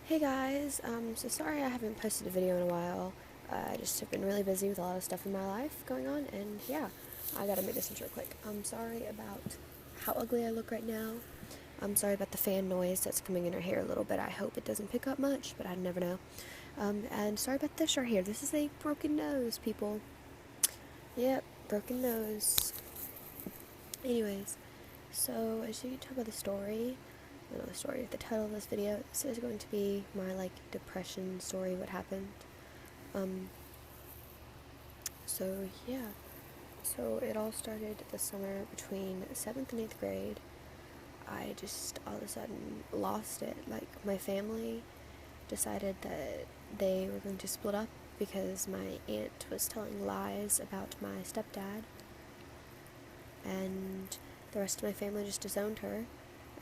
Hey guys, so sorry I haven't posted a video in a while. I just have been really busy with a lot of stuff in my life going on, and yeah, I gotta make this intro quick. I'm sorry about how ugly I look right now. I'm sorry about the fan noise that's coming in her hair a little bit. I hope it doesn't pick up much, but I never know. And sorry about this right here. This is a broken nose, people. Yep, broken nose. Anyways, so as you can tell by the story, the title of this video, this is going to be my, depression story, what happened. Um, so, yeah. So, it all started this summer between 7th and 8th grade. I just all of a sudden lost it. Like, my family decided that they were going to split up because my aunt was telling lies about my stepdad, and the rest of my family just disowned her.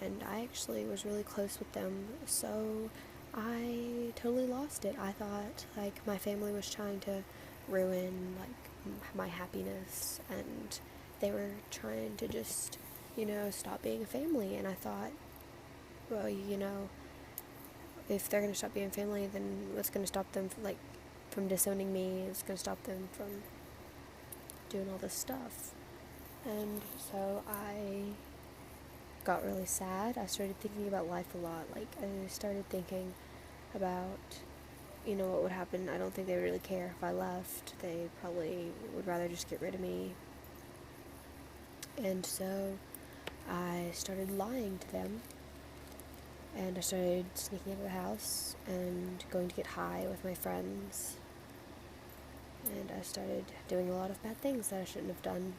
And I actually was really close with them, so I totally lost it. I thought, my family was trying to ruin, my happiness, and they were trying to just, stop being a family, and I thought, well, if they're gonna stop being a family, then what's gonna stop them from disowning me? It's gonna stop them from doing all this stuff. And so I got really sad. I started thinking about life a lot. I started thinking about, what would happen. I don't think they would really care if I left. They probably would rather just get rid of me. And so I started lying to them. And I started sneaking out of the house and going to get high with my friends. And I started doing a lot of bad things that I shouldn't have done.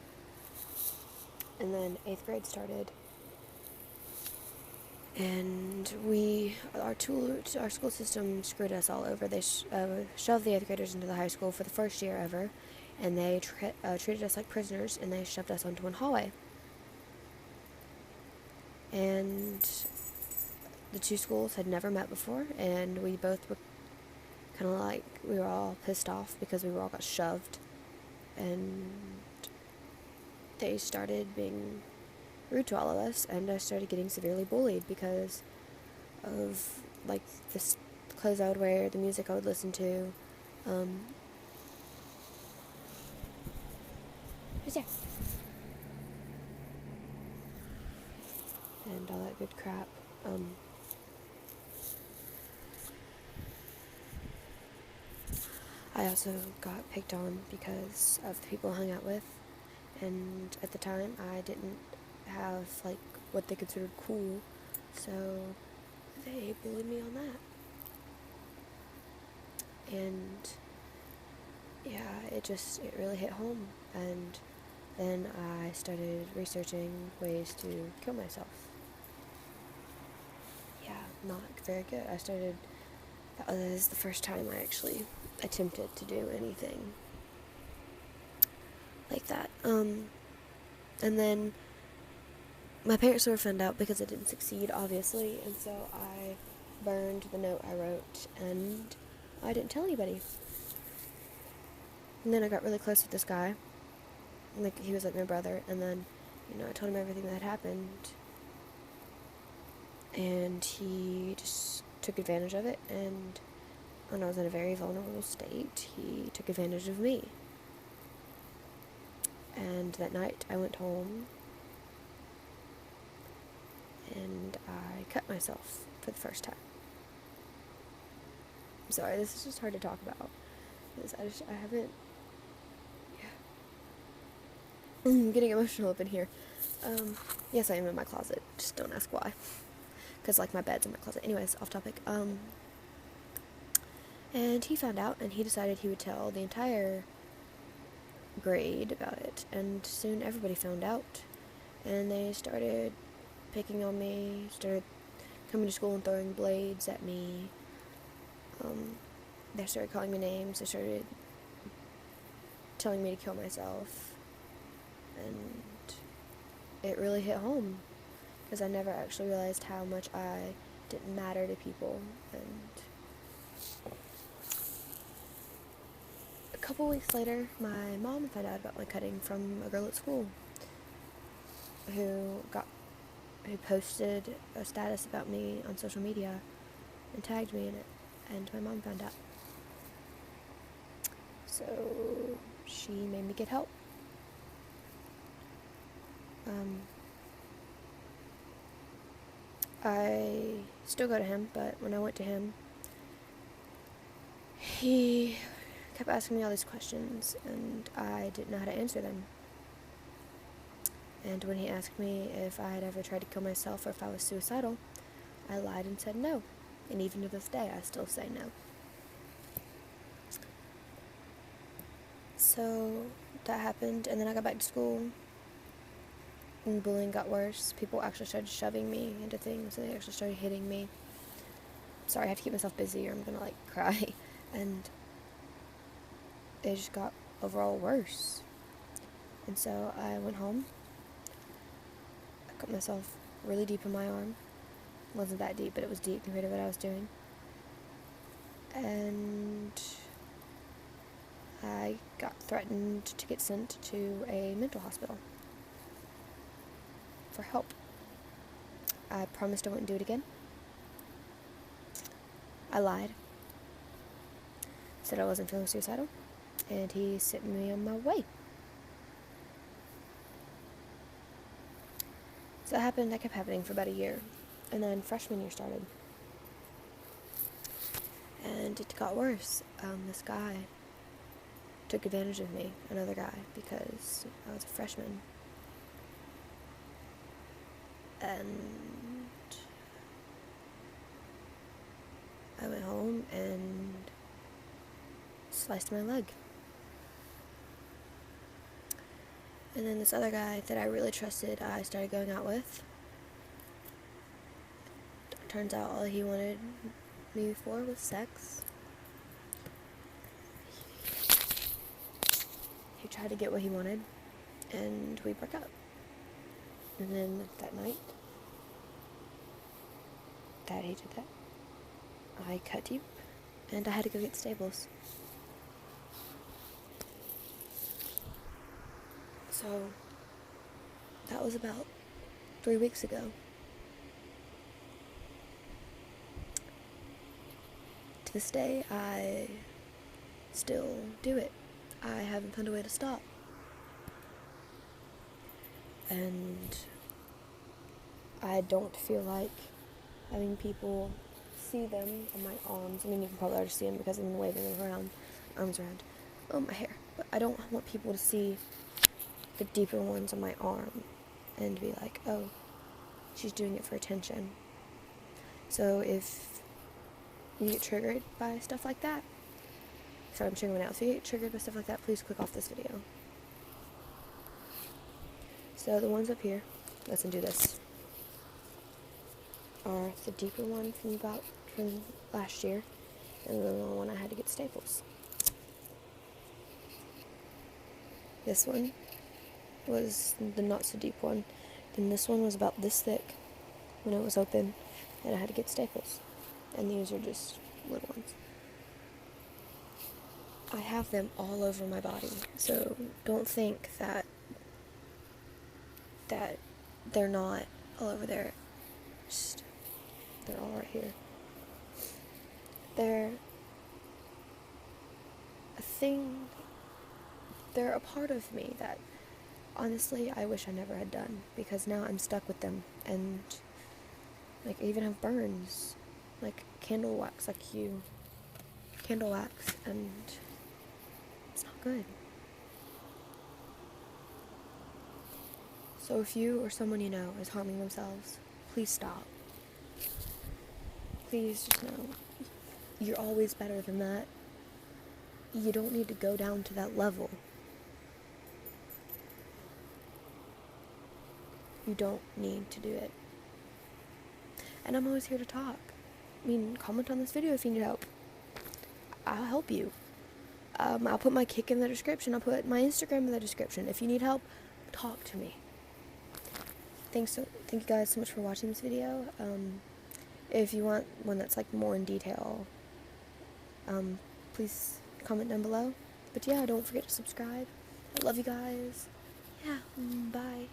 And then 8th grade started. And our school system screwed us all over. They shoved the 8th graders into the high school for the first year ever, and they treated us like prisoners, and they shoved us onto one hallway. And the two schools had never met before, and we both were kind of we were all pissed off because we all got shoved, and they started being rude to all of us, and I started getting severely bullied because of this clothes I would wear, the music I would listen to, yeah, and all that good crap. I also got picked on because of the people I hung out with, and at the time I didn't have what they considered cool, so they bullied me on that. And yeah, it really hit home. And then I started researching ways to kill myself. Yeah, not very good. That was the first time I actually attempted to do anything like that. And then my parents never found out because I didn't succeed, obviously, and so I burned the note I wrote, and I didn't tell anybody. And then I got really close with this guy. He was like my brother, and then, I told him everything that had happened, and he just took advantage of it, and when I was in a very vulnerable state, he took advantage of me. And that night, I went home, and I cut myself for the first time. I'm sorry, this is just hard to talk about, because I haven't, I'm getting emotional up in here. Yes, I am in my closet, just don't ask why, because, my bed's in my closet. Anyways, off topic. And he found out, and he decided he would tell the entire grade about it, and soon everybody found out, and they started picking on me, started coming to school and throwing blades at me. They started calling me names, they started telling me to kill myself, and it really hit home, because I never actually realized how much I didn't matter to people. And a couple weeks later, my mom found out about my cutting from a girl at school who posted a status about me on social media, and tagged me in it, and my mom found out. So she made me get help. I still go to him, but when I went to him, he kept asking me all these questions, and I didn't know how to answer them. And when he asked me if I had ever tried to kill myself or if I was suicidal, I lied and said no. And even to this day, I still say no. So that happened, and then I got back to school, and bullying got worse. People actually started shoving me into things, and they actually started hitting me. Sorry, I have to keep myself busy or I'm gonna, cry. And it just got overall worse. And so I went home. I cut myself really deep in my arm. It wasn't that deep, but it was deep compared to what I was doing. And I got threatened to get sent to a mental hospital for help. I promised I wouldn't do it again. I lied. Said I wasn't feeling suicidal, and he sent me on my way. So that kept happening for about a year, and then freshman year started. And it got worse. This guy took advantage of me, another guy, because I was a freshman. And I went home and sliced my leg. And then this other guy that I really trusted, I started going out with. Turns out all he wanted me for was sex. He tried to get what he wanted, and we broke up. And then that night that he did that, I cut deep, and I had to go get staples. So that was about 3 weeks ago. To this day, I still do it. I haven't found a way to stop. And I don't feel like having people see them on my arms. I mean, you can probably already see them because I'm waving them around, arms around my hair. But I don't want people to see the deeper ones on my arm and be like, oh, she's doing it for attention. So if you get triggered by stuff like that, sorry, I'm triggering out. If you get triggered by stuff like that, please click off this video. So the ones up here, let's undo this, are the deeper one from last year, and then the one I had to get staples. This one was the not so deep one. Then this one was about this thick when it was open, and I had to get staples. And these are just little ones. I have them all over my body, so don't think that they're not all over there. Just, they're all right here. They're a thing. They're a part of me that honestly I wish I never had done, because now I'm stuck with them, and I even have burns, candle wax, candle wax, and it's not good. So if you or someone you know is harming themselves, please stop. Please just know you're always better than that. You don't need to go down to that level. You don't need to do it. And I'm always here to talk. I mean, comment on this video if you need help. I'll help you. I'll put my kick in the description. I'll put my Instagram in the description. If you need help, talk to me. Thank you guys so much for watching this video. If you want one that's more in detail, please comment down below. But yeah, don't forget to subscribe. I love you guys. Yeah, bye.